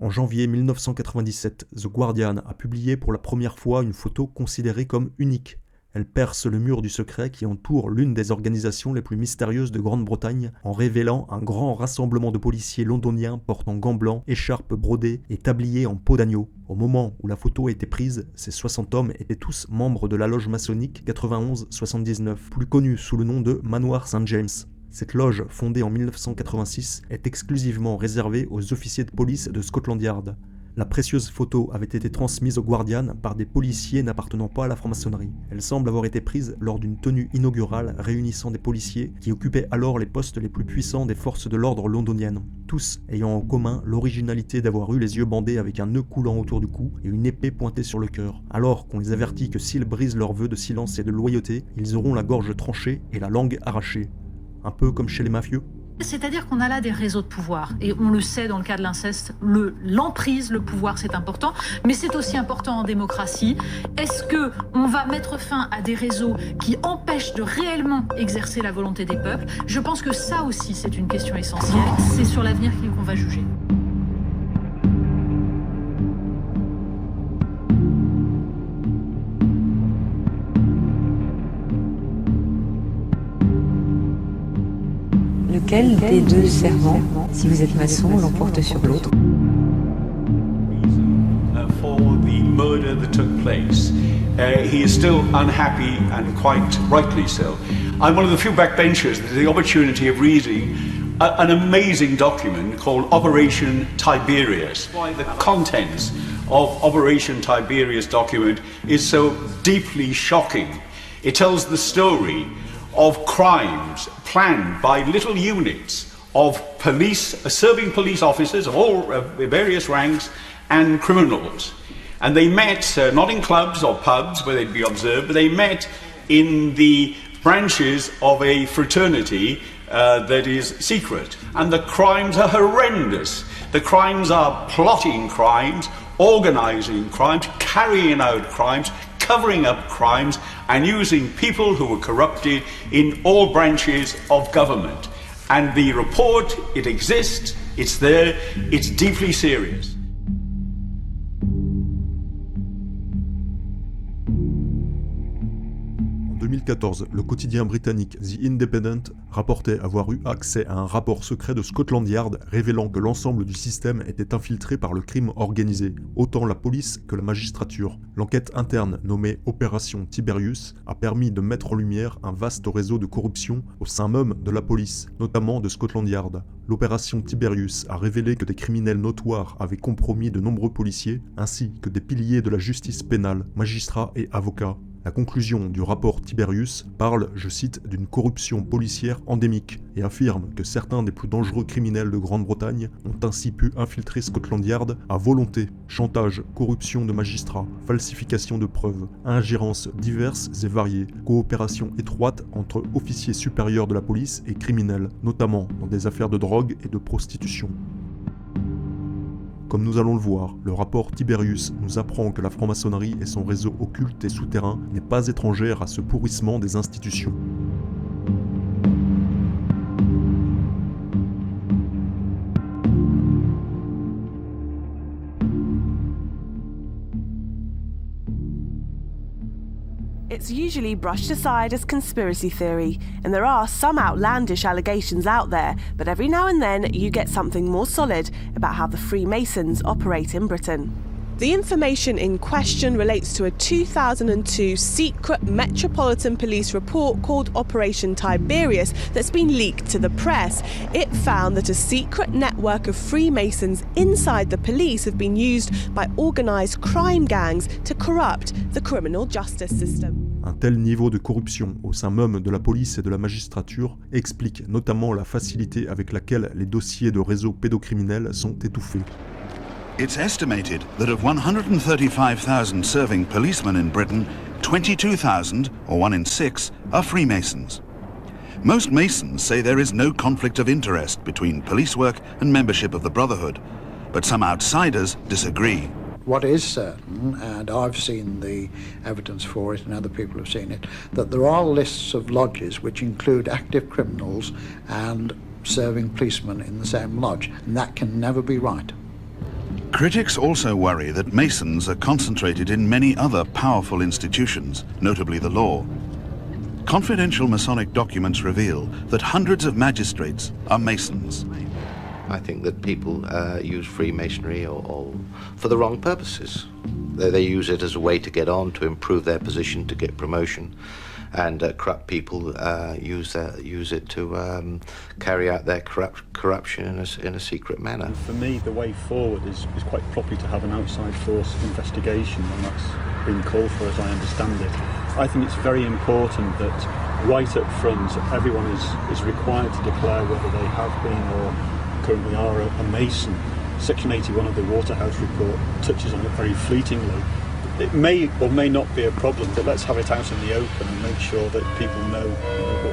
En janvier 1997, The Guardian a publié pour la première fois une photo considérée comme unique. Elle perce le mur du secret qui entoure l'une des organisations les plus mystérieuses de Grande-Bretagne en révélant un grand rassemblement de policiers londoniens portant gants blancs, écharpes brodées et tabliers en peau d'agneau. Au moment où la photo a été prise, ces 60 hommes étaient tous membres de la loge maçonnique 91-79, plus connue sous le nom de Manoir St. James. Cette loge, fondée en 1986, est exclusivement réservée aux officiers de police de Scotland Yard. La précieuse photo avait été transmise au Guardian par des policiers n'appartenant pas à la franc-maçonnerie. Elle semble avoir été prise lors d'une tenue inaugurale réunissant des policiers qui occupaient alors les postes les plus puissants des forces de l'ordre londoniennes, tous ayant en commun l'originalité d'avoir eu les yeux bandés avec un nœud coulant autour du cou et une épée pointée sur le cœur, alors qu'on les avertit que s'ils brisent leur vœu de silence et de loyauté, ils auront la gorge tranchée et la langue arrachée. Un peu comme chez les mafieux. C'est-à-dire qu'on a là des réseaux de pouvoir, et on le sait dans le cas de l'inceste, l'emprise, le pouvoir, c'est important, mais c'est aussi important en démocratie. Est-ce qu'on va mettre fin à des réseaux qui empêchent de réellement exercer la volonté des peuples? Je pense que ça aussi, c'est une question essentielle. C'est sur l'avenir qu'on va juger. Lequel des deux serments, si vous êtes maçon, l'emporte sur l'autre? For the murder that took place, he is still unhappy and quite rightly so. I'm one of the few backbenchers that had the opportunity of reading an amazing document called Operation Tiberius. Why the contents of Operation Tiberius document is so deeply shocking. It tells the story of crimes planned by little units of police, serving police officers of all various ranks and criminals. And they met not in clubs or pubs where they'd be observed, but they met in the branches of a fraternity that is secret. And the crimes are horrendous. The crimes are plotting crimes, organising crimes, carrying out crimes, covering up crimes, and using people who were corrupted in all branches of government. And the report, it exists, it's there, it's deeply serious. En 2014, le quotidien britannique The Independent rapportait avoir eu accès à un rapport secret de Scotland Yard révélant que l'ensemble du système était infiltré par le crime organisé, autant la police que la magistrature. L'enquête interne nommée Opération Tiberius a permis de mettre en lumière un vaste réseau de corruption au sein même de la police, notamment de Scotland Yard. L'opération Tiberius a révélé que des criminels notoires avaient compromis de nombreux policiers, ainsi que des piliers de la justice pénale, magistrats et avocats. La conclusion du rapport Tiberius parle, je cite, d'une corruption policière endémique et affirme que certains des plus dangereux criminels de Grande-Bretagne ont ainsi pu infiltrer Scotland Yard à volonté. Chantage, corruption de magistrats, falsification de preuves, ingérences diverses et variées, coopération étroite entre officiers supérieurs de la police et criminels, notamment dans des affaires de drogue et de prostitution. Comme nous allons le voir, le rapport Tiberius nous apprend que la franc-maçonnerie et son réseau occulte et souterrain n'est pas étrangère à ce pourrissement des institutions. It's usually brushed aside as conspiracy theory, and there are some outlandish allegations out there, but every now and then you get something more solid about how the Freemasons operate in Britain. The information in question relates to a 2002 secret Metropolitan Police report called Operation Tiberius that's been leaked to the press. It found that a secret network of Freemasons inside the police have been used by organised crime gangs to corrupt the criminal justice system. Un tel niveau de corruption au sein même de la police et de la magistrature explique notamment la facilité avec laquelle les dossiers de réseaux pédocriminels sont étouffés. It's estimated that of 135,000 serving policemen in Britain, 22,000, or 1 in 6, are Freemasons. Most Masons say there is no conflict of interest between police work and membership of the Brotherhood, but some outsiders disagree. What is certain, and I've seen the evidence for it and other people have seen it, that there are lists of lodges which include active criminals and serving policemen in the same lodge, and that can never be right. Critics also worry that Masons are concentrated in many other powerful institutions, notably the law. Confidential Masonic documents reveal that hundreds of magistrates are Masons. I think that people use Freemasonry or for the wrong purposes. They use it as a way to get on, to improve their position, to get promotion. And corrupt people use it to carry out their corruption in a secret manner. And for me, the way forward is quite properly to have an outside force investigation, and that's been called for as I understand it. I think it's very important that right up front, everyone is required to declare whether they have been or currently are a Mason. Section 81 of the Waterhouse Report touches on it very fleetingly. It may or may not be a problem, but let's have it out in the open and make sure that people know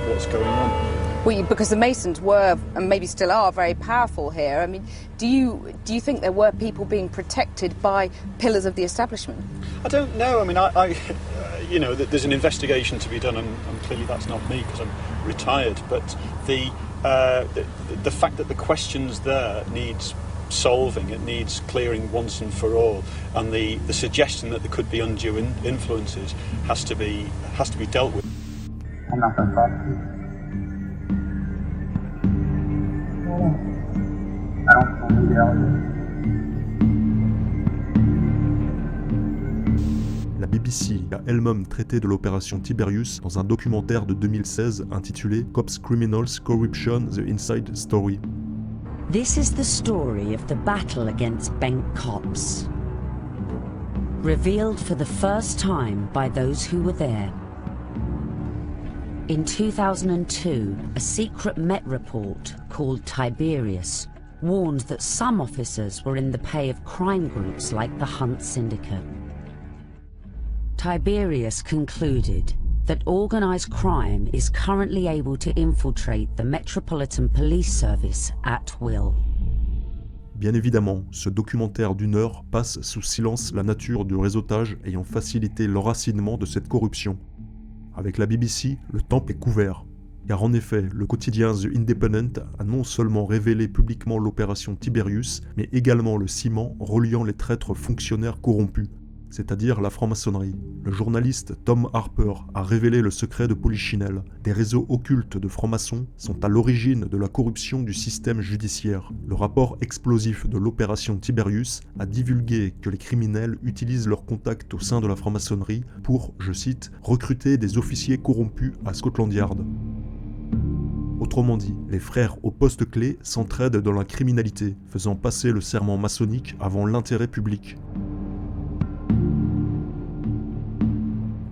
what's going on. Well, because the Masons were, and maybe still are, very powerful here. I mean, do you think there were people being protected by pillars of the establishment? I don't know. I mean, I you know, there's an investigation to be done, and clearly that's not me because I'm retired. But the fact that the questions there needs solving, it needs clearing once and for all, and the suggestion that there could be undue influences has to be dealt with. La BBC a elle-même traité de l'opération Tiberius dans un documentaire de 2016 intitulé Cops, Criminals, Corruption, The Inside Story. This is the story of the battle against bank cops, revealed for the first time by those who were there. In 2002, a secret Met report called Tiberius warned that some officers were in the pay of crime groups like the Hunt Syndicate. Tiberius concluded that organised crime is currently able to infiltrate the Metropolitan Police Service at will. Bien évidemment, ce documentaire d'1 heure passe sous silence la nature du réseautage ayant facilité l'enracinement de cette corruption. Avec la BBC, le temple est couvert. Car en effet, le quotidien The Independent a non seulement révélé publiquement l'opération Tiberius, mais également le ciment reliant les traîtres fonctionnaires corrompus, c'est-à-dire la franc-maçonnerie. Le journaliste Tom Harper a révélé le secret de Polichinelle. Des réseaux occultes de francs-maçons sont à l'origine de la corruption du système judiciaire. Le rapport explosif de l'opération Tiberius a divulgué que les criminels utilisent leurs contacts au sein de la franc-maçonnerie pour, je cite, « recruter des officiers corrompus à Scotland Yard ». Autrement dit, les frères au poste clé s'entraident dans la criminalité, faisant passer le serment maçonnique avant l'intérêt public.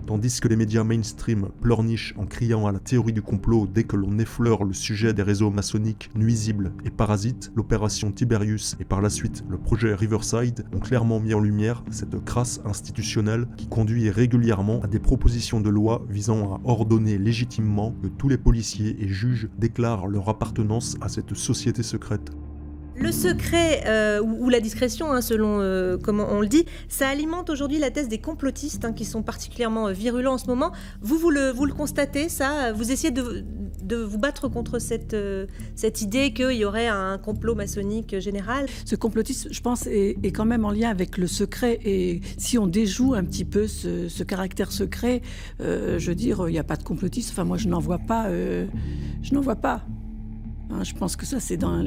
Tandis que les médias mainstream pleurnichent en criant à la théorie du complot dès que l'on effleure le sujet des réseaux maçonniques nuisibles et parasites, l'opération Tiberius et par la suite le projet Riverside ont clairement mis en lumière cette crasse institutionnelle qui conduit régulièrement à des propositions de loi visant à ordonner légitimement que tous les policiers et juges déclarent leur appartenance à cette société secrète. Le secret ou la discrétion, selon comment on le dit, ça alimente aujourd'hui la thèse des complotistes qui sont particulièrement virulents en ce moment. Vous le constatez, ça? Vous essayez de vous battre contre cette idée qu'il y aurait un complot maçonnique général? Ce complotisme, je pense, est quand même en lien avec le secret. Et si on déjoue un petit peu ce caractère secret, je veux dire, il n'y a pas de complotisme. Enfin, moi, je n'en vois pas. Je pense que ça, c'est dans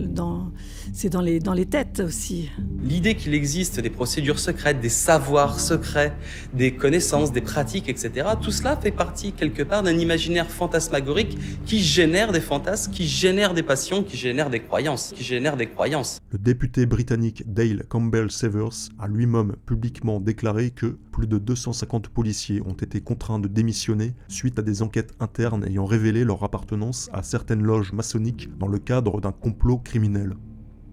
les têtes aussi. L'idée qu'il existe des procédures secrètes, des savoirs secrets, des connaissances, des pratiques, etc., tout cela fait partie, quelque part, d'un imaginaire fantasmagorique qui génère des fantasmes, qui génère des passions, qui génère des croyances, Le député britannique Dale Campbell-Severs a lui-même publiquement déclaré que plus de 250 policiers ont été contraints de démissionner suite à des enquêtes internes ayant révélé leur appartenance à certaines loges maçonniques dans le cadre d'un complot criminel.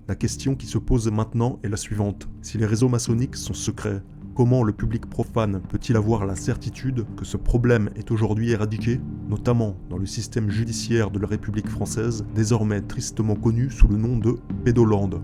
La question qui se pose maintenant est la suivante. Si les réseaux maçonniques sont secrets, comment le public profane peut-il avoir la certitude que ce problème est aujourd'hui éradiqué, notamment dans le système judiciaire de la République française, désormais tristement connu sous le nom de Pédoland ?